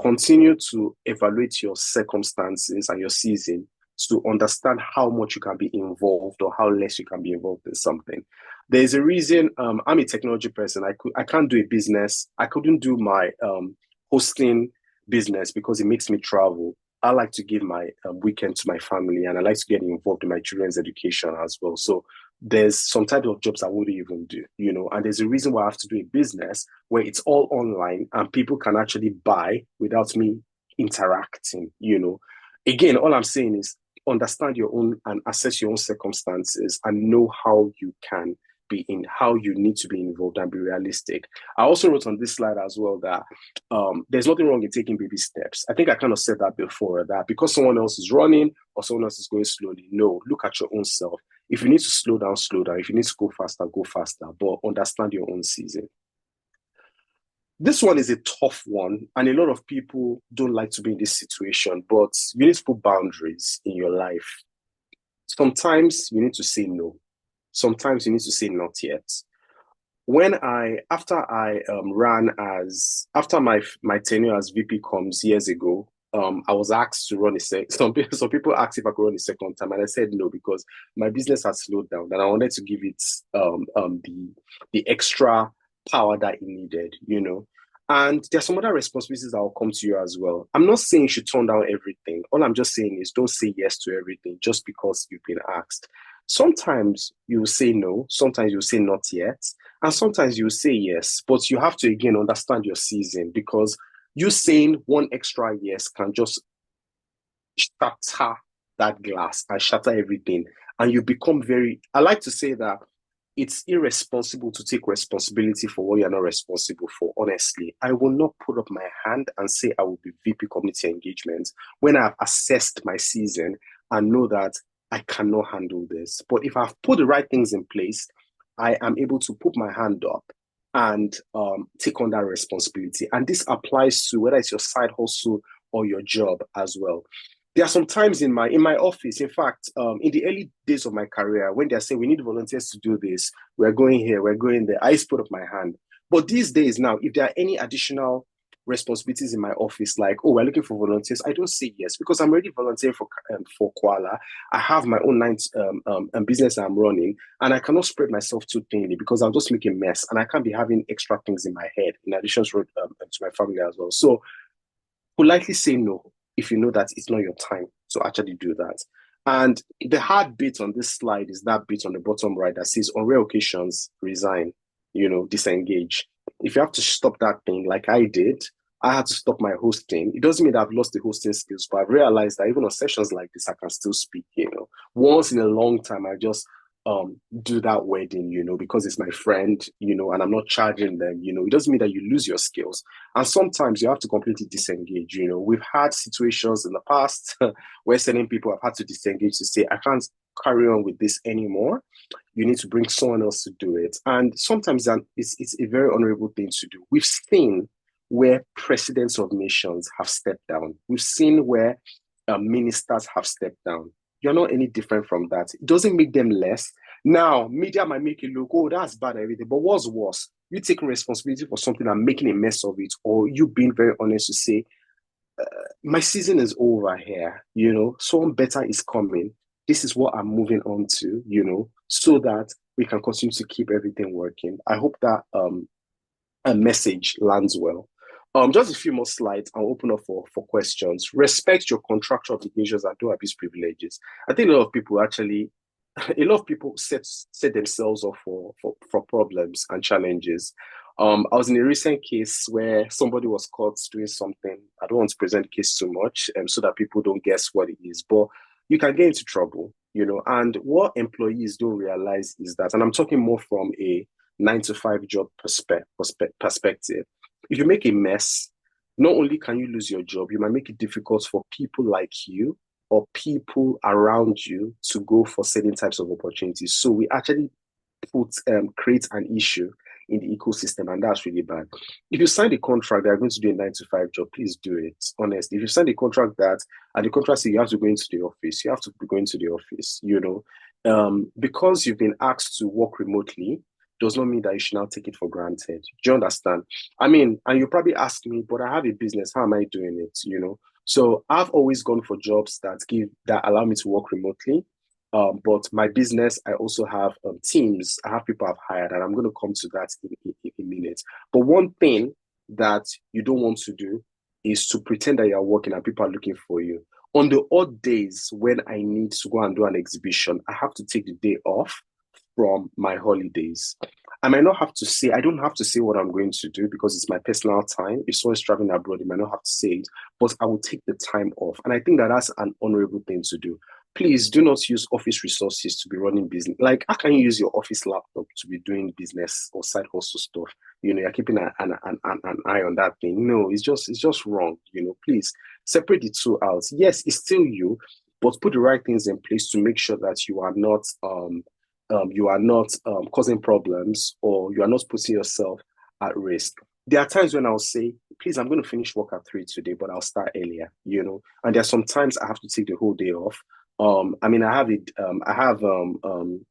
Continue to evaluate your circumstances and your season to understand how much you can be involved or how less you can be involved in something. There's a reason. I'm a technology person. I can't do a business. I couldn't do my hosting business because it makes me travel. I like to give my weekend to my family, and I like to get involved in my children's education as well. So there's some type of jobs I wouldn't even do, and there's a reason why I have to do a business where it's all online and people can actually buy without me interacting. Again, all I'm saying is understand your own and assess your own circumstances and know how you can be in, how you need to be involved, and be realistic. I also wrote on this slide as well that there's nothing wrong in taking baby steps. I think I kind of said that before, that because someone else is running or someone else is going slowly, no, look at your own self. If you need to slow down, slow down. If you need to go faster, but understand your own season. This one is a tough one, and a lot of people don't like to be in this situation, but you need to put boundaries in your life. Sometimes you need to say no. Sometimes you need to say not yet. After my tenure as VP Comms years ago, I was asked to run some people asked if I could run a second time, and I said no because my business has slowed down and I wanted to give it the extra power that it needed, And there's some other responsibilities that will come to you as well. I'm not saying you should turn down everything. All I'm just saying is don't say yes to everything just because you've been asked. Sometimes you will say no, sometimes you will say not yet, and sometimes you will say yes, but you have to, again, understand your season, because you saying one extra yes can just shatter that glass and shatter everything. And you become I like to say that it's irresponsible to take responsibility for what you're not responsible for, honestly. I will not put up my hand and say I will be VP Community Engagement when I've assessed my season and know that I cannot handle this. But if I've put the right things in place, I am able to put my hand up and take on that responsibility. And this applies to whether it's your side hustle or your job as well. There are some times in my office, in fact, in the early days of my career, when they're saying we need volunteers to do this, we're going here, we're going there, I just put up my hand. But these days now, if there are any additional responsibilities in my office, like, oh, we're looking for volunteers, I don't say yes, because I'm already volunteering for CUALA. I have my own business I'm running, and I cannot spread myself too thinly because I'll just make a mess, and I can't be having extra things in my head in addition to my family as well. So politely say no if you know that it's not your time to actually do that. And the hard bit on this slide is that bit on the bottom right that says, on rare occasions, resign, disengage. If you have to stop that thing like I did, I had to stop my hosting. It doesn't mean that I've lost the hosting skills, but I've realized that even on sessions like this, I can still speak, Once in a long time, I just do that wedding, because it's my friend, and I'm not charging them, it doesn't mean that you lose your skills. And sometimes you have to completely disengage, We've had situations in the past where certain people have had to disengage to say, I can't carry on with this anymore. You need to bring someone else to do it. And sometimes it's a very honorable thing to do. We've seen where presidents of nations have stepped down. We've seen where ministers have stepped down. You're not any different from that. It doesn't make them less. Now, media might make it look, oh, that's bad and everything. But what's worse? You taking responsibility for something and making a mess of it, or you being very honest to say, my season is over here, someone better is coming. This is what I'm moving on to, so that we can continue to keep everything working. I hope that a message lands well. Just a few more slides. I'll open up for questions. Respect your contractual obligations and don't abuse privileges. I think a lot of people set themselves up for problems and challenges. I was in a recent case where somebody was caught doing something. I don't want to present the case too much so that people don't guess what it is, but you can get into trouble, and what employees don't realize is that, and I'm talking more from a 9-to-5 job perspective, if you make a mess, not only can you lose your job, you might make it difficult for people like you or people around you to go for certain types of opportunities. So we actually create an issue in the ecosystem, and that's really bad. If you sign the contract that you're going to do a 9-to-5 job, please do it. Honestly, if you sign the contract and the contract says you have to go into the office, you have to be going to the office, because you've been asked to work remotely does not mean that you should now take it for granted. Do you understand? I mean, and you probably ask me, but I have a business. How am I doing it? So I've always gone for jobs that allow me to work remotely. But my business, I also have teams. I have people I've hired, and I'm going to come to that in a minute. But one thing that you don't want to do is to pretend that you're working and people are looking for you. On the odd days when I need to go and do an exhibition, I have to take the day off from my holidays. I don't have to say what I'm going to do because it's my personal time. If someone's traveling abroad, you might not have to say it, but I will take the time off. And I think that that's an honorable thing to do. Please do not use office resources to be running business. Like, how can you use your office laptop to be doing business or side hustle stuff? You're keeping an eye on that thing. No, it's just wrong. Please separate the two out. Yes, it's still you, but put the right things in place to make sure that you are not causing problems, or you are not putting yourself at risk. There are times when I'll say, please, I'm going to finish work at 3 today, but I'll start earlier, and there are some times I have to take the whole day off. I have an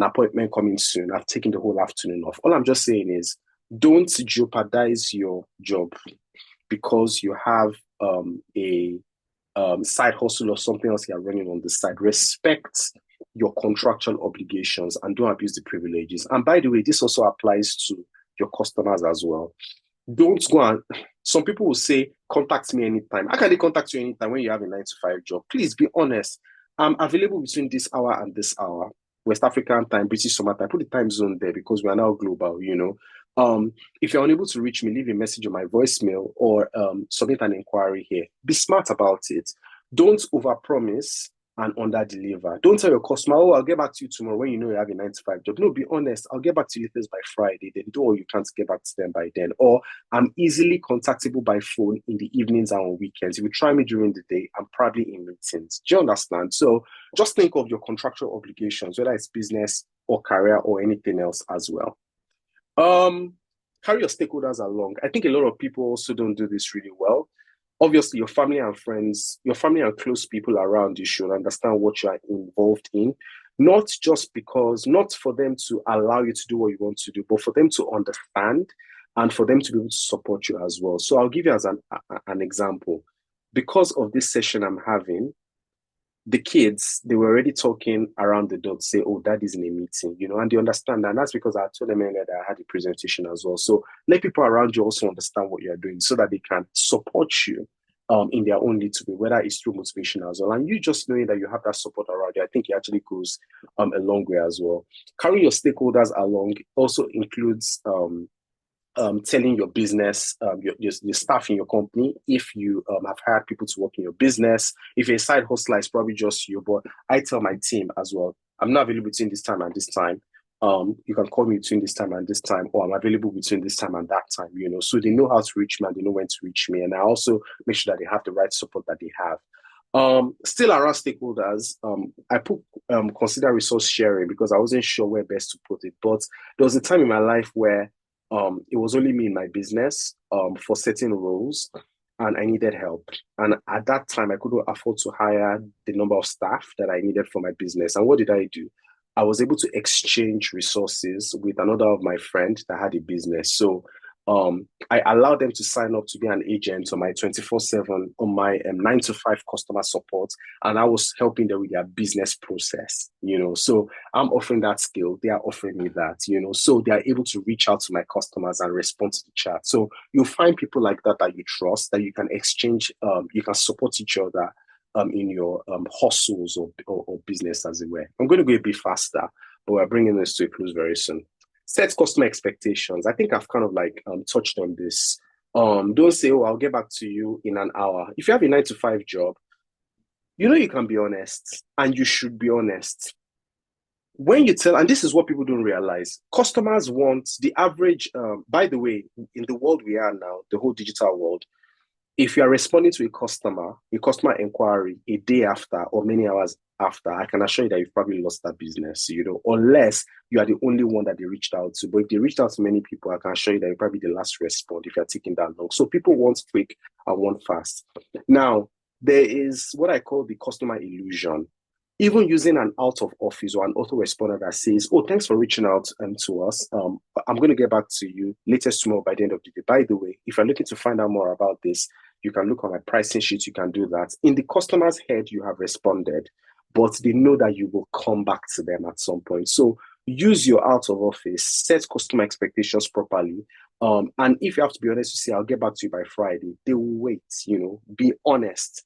appointment coming soon. I've taken the whole afternoon off. All I'm just saying is, don't jeopardize your job because you have a side hustle or something else you're running on the side. Respect your contractual obligations and don't abuse the privileges. And by the way, this also applies to your customers as well. Don't go and, some people will say, contact me anytime. How can they contact you anytime when you have a 9-to-5 job? Please be honest. I'm available between this hour and this hour. West African time, British summer time. Put the time zone there because we are now global, If you're unable to reach me, leave a message on my voicemail or submit an inquiry here. Be smart about it. Don't overpromise and under-deliver. Don't tell your customer, oh, I'll get back to you tomorrow when you know you have a 9-to-5 job. No, be honest. I'll get back to you by Friday. Then do all you can to get back to them by then. Or I'm easily contactable by phone in the evenings and on weekends. If you try me during the day, I'm probably in meetings. Do you understand? So just think of your contractual obligations, whether it's business or career or anything else as well. Carry your stakeholders along. I think a lot of people also don't do this really well. Obviously, your family and friends, your family and close people around you should understand what you are involved in, not for them to allow you to do what you want to do, but for them to understand and for them to be able to support you as well. So I'll give you as an example. Because of this session I'm having, the kids, they were already talking around the door to say, oh, Daddy's in a meeting, and they understand that. And that's because I told them earlier that I had a presentation as well. So let people around you also understand what you're doing so that they can support you in their own little way, whether it's through motivation as well. And you just knowing that you have that support around you, I think it actually goes a long way as well. Carrying your stakeholders along also includes telling your business, your staff in your company, if you have hired people to work in your business. If you're a side hustler, it's probably just you, but I tell my team as well, I'm not available between this time and this time. You can call me between this time and this time, or I'm available between this time and that time, so they know how to reach me and they know when to reach me. And I also make sure that they have the right support that they have. Still around stakeholders, I put consider resource sharing because I wasn't sure where best to put it. But there was a time in my life where it was only me in my business for certain roles, and I needed help. And at that time, I couldn't afford to hire the number of staff that I needed for my business. And what did I do? I was able to exchange resources with another of my friends that had a business. So I allowed them to sign up to be an agent on my 24/7, on my 9-to-5 customer support. And I was helping them with their business process, So I'm offering that skill. They are offering me that, So they are able to reach out to my customers and respond to the chat. So you'll find people like that you trust, that you can exchange, you can support each other in your hustles or business, as it were. I'm going to go a bit faster, but we're bringing this to a close very soon. Set customer expectations. I think I've kind of touched on this. Don't say, oh, I'll get back to you in an hour. If you have a 9-to-5 job, you can be honest, and you should be honest. When you tell, and this is what people don't realize, customers want the average, by the way, in the world we are now, the whole digital world, if you are responding to a customer inquiry a day after or many hours after, I can assure you that you've probably lost that business, unless you are the only one that they reached out to. But if they reached out to many people, I can assure you that you're probably the last respond if you're taking that long. So people want quick and want fast. Now, there is what I call the customer illusion. Even using an out of office or an autoresponder that says, oh, thanks for reaching out to us. I'm going to get back to you latest tomorrow by the end of the day. By the way, if you're looking to find out more about this, You can look on my pricing sheet. You can do that. In the customer's head, you have responded, but they know that you will come back to them at some point. So use your out of office, set customer expectations properly. And if you have to be honest, you say, I'll get back to you by Friday. They will wait, be honest.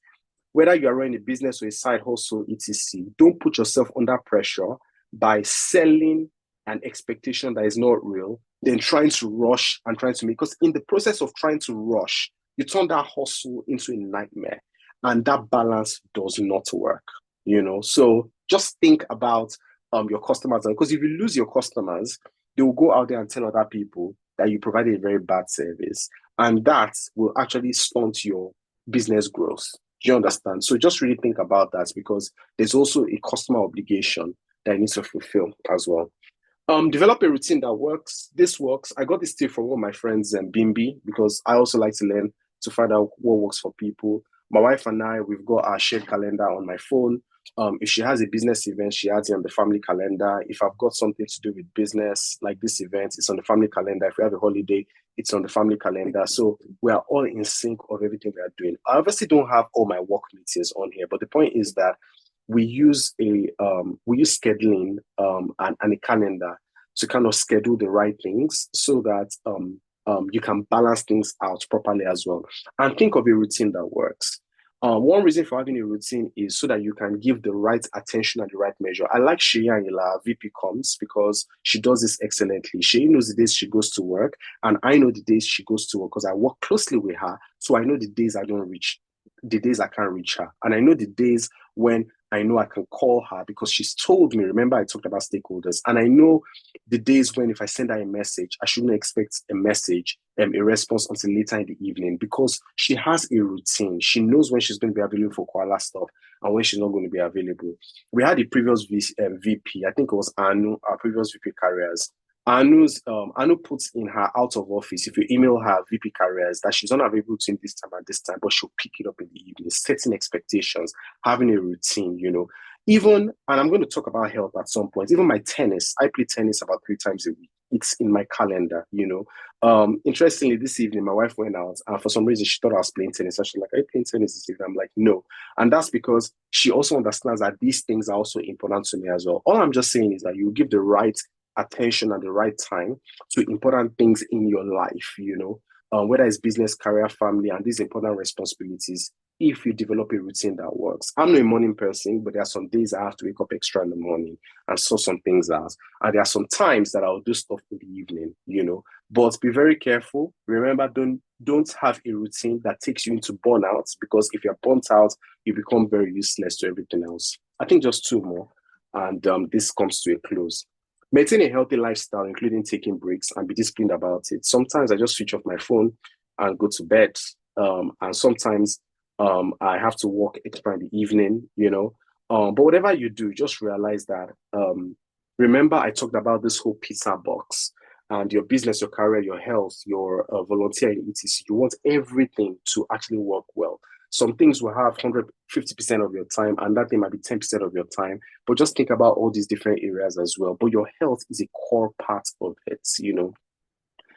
Whether you are running a business or a side hustle, etc., don't put yourself under pressure by selling an expectation that is not real, then trying to rush and trying to make, because in the process of trying to rush, you turn that hustle into a nightmare, and that balance does not work, So just think about your customers, because if you lose your customers, they will go out there and tell other people that you provided a very bad service, and that will actually stunt your business growth. Do you understand? So just really think about that, because there's also a customer obligation that you need to fulfill as well. Develop a routine that works. This works. I got this tip from one of my friends, Bimbi, because I also like to learn to find out what works for people. My wife and I, we've got our shared calendar on my phone. If she has a business event, she adds it on the family calendar. If I've got something to do with business, like this event, it's on the family calendar. If we have a holiday, it's on the family calendar. So we are all in sync of everything we are doing. I obviously don't have all my work meetings on here, but the point is that we use scheduling and a calendar to kind of schedule the right things so that you can balance things out properly as well. And think of a routine that works. One reason for having a routine is so that you can give the right attention and the right measure. I like Shea Anila, VP Comms, because she does this excellently. Shea knows the days she goes to work, and I know the days she goes to work because I work closely with her. So I know the days I can't reach her. And I know the days when I know I can call her because she's told me. Remember, I talked about stakeholders. And I know the days when if I send her a message, I shouldn't expect a response until later in the evening, because she has a routine. She knows when she's going to be available for CUALA stuff and when she's not going to be available. We had the previous VP, I think it was Anu, our previous VP Careers. Anu puts in her out of office, if you email her VP Careers, that she's not available to this time and this time, but she'll pick it up in the evening, setting expectations, having a routine, Even, and I'm going to talk about health at some point, even my tennis, I play tennis about 3 times a week. It's in my calendar, Interestingly, this evening, my wife went out, and for some reason, she thought I was playing tennis. So she's like, are you playing tennis this evening? I'm like, no. And that's because she also understands that these things are also important to me as well. All I'm just saying is that you give the right attention at the right time to important things in your life, whether it's business, career, family, and these important responsibilities, if you develop a routine that works. I'm not a morning person, but there are some days I have to wake up extra in the morning and sort some things out. And there are some times that I'll do stuff in the evening, But be very careful. Remember, don't have a routine that takes you into burnout, because if you're burnt out, you become very useless to everything else. I think just 2 more, and this comes to a close. Maintain a healthy lifestyle, including taking breaks, and be disciplined about it. Sometimes I just switch off my phone and go to bed. And sometimes I have to work extra in the evening, But whatever you do, just realize that, remember I talked about this whole pizza box, and your business, your career, your health, your volunteering, etc. You want everything to actually work well. Some things will have 150% of your time, and that thing might be 10% of your time. But just think about all these different areas as well. But your health is a core part of it,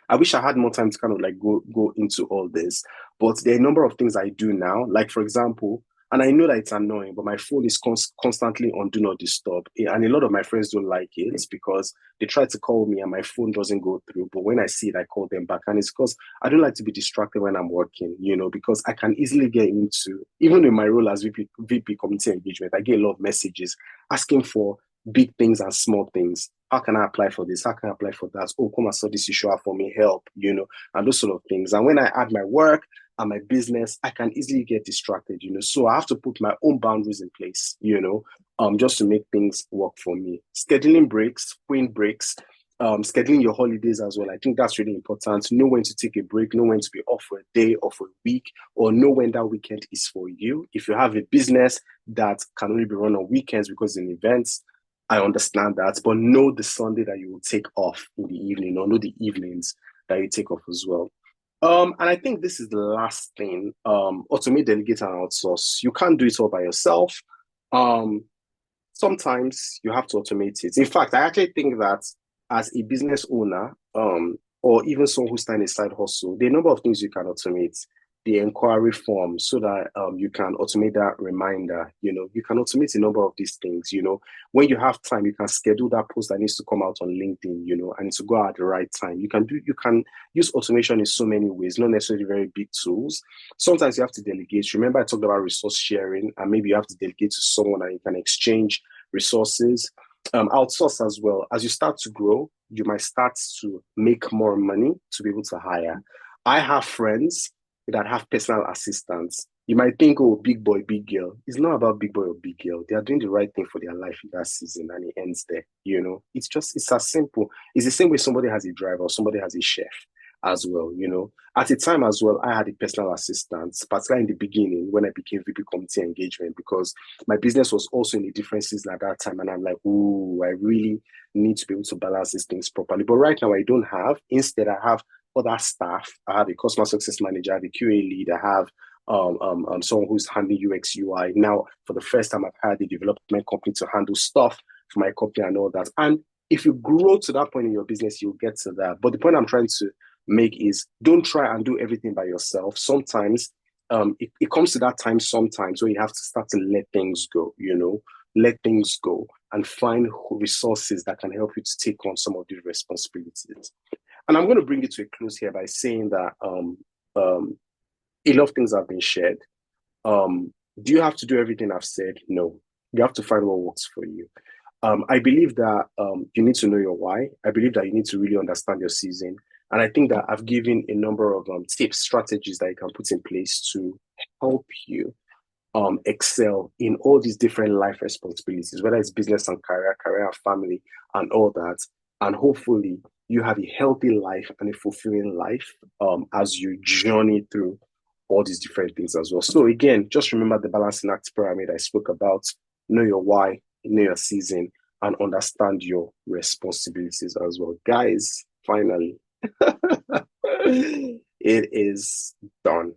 I wish I had more time to kind of like go into all this, but there are a number of things I do now. Like, for example, and I know that it's annoying, but my phone is constantly on Do Not Disturb. And a lot of my friends don't like it. It's because they try to call me and my phone doesn't go through. But when I see it, I call them back. And it's because I don't like to be distracted when I'm working, because I can easily get into, even in my role as VP Community Engagement, I get a lot of messages asking for big things and small things. How can I apply for this? How can I apply for that? Oh, come and sort this issue out for me, help, and those sort of things. And when I add my work and my business, I can easily get distracted, So I have to put my own boundaries in place, just to make things work for me. Scheduling breaks, queen breaks, scheduling your holidays as well. I think that's really important. Know when to take a break, know when to be off for a day or for a week, or know when that weekend is for you. If you have a business that can only be run on weekends because in events, I understand that, but know the Sunday that you will take off in the evening, or know the evenings that you take off as well. And I think this is the last thing, automate, delegate, and outsource. You can't do it all by yourself. Sometimes you have to automate it. In fact, I actually think that as a business owner, or even someone who's starting a side hustle, there are a number of things you can automate. the inquiry form so that you can automate that reminder. You can automate a number of these things. When you have time, you can schedule that post that needs to come out on LinkedIn, and to go out at the right time. You can use automation in so many ways, not necessarily very big tools. Sometimes you have to delegate. Remember, I talked about resource sharing, and maybe you have to delegate to someone and you can exchange resources. Outsource as well. As you start to grow, you might start to make more money to be able to hire. I have friends that have personal assistants. You might think, oh, big boy, big girl. It's not about big boy or big girl. They are doing the right thing for their life in that season, and it ends there. It's as simple. It's the same way somebody has a driver or somebody has a chef as well. At the time as well, I had a personal assistant, particularly in the beginning when I became VP community engagement, because my business was also in a different season at that time. And I'm like, ooh, I really need to be able to balance these things properly. But right now I don't have. Instead, I have other staff. I have a customer success manager, I have a QA lead, I have someone who's handling UX UI. Now, for the first time, I've had a development company to handle stuff for my company and all that. And if you grow to that point in your business, you'll get to that. But the point I'm trying to make is don't try and do everything by yourself. Sometimes it comes to that time sometimes where you have to start to let things go, let things go and find resources that can help you to take on some of these responsibilities. And I'm going to bring it to a close here by saying that a lot of things have been shared. Do you have to do everything I've said? No. You have to find what works for you. I believe that you need to know your why. I believe that you need to really understand your season. And I think that I've given a number of tips, strategies that you can put in place to help you excel in all these different life responsibilities, whether it's business and career and family and all that. And hopefully you have a healthy life and a fulfilling life as you journey through all these different things as well. So again, just remember the balancing act pyramid I spoke about. Know your why, know your season, and understand your responsibilities as well. Guys, finally, it is done.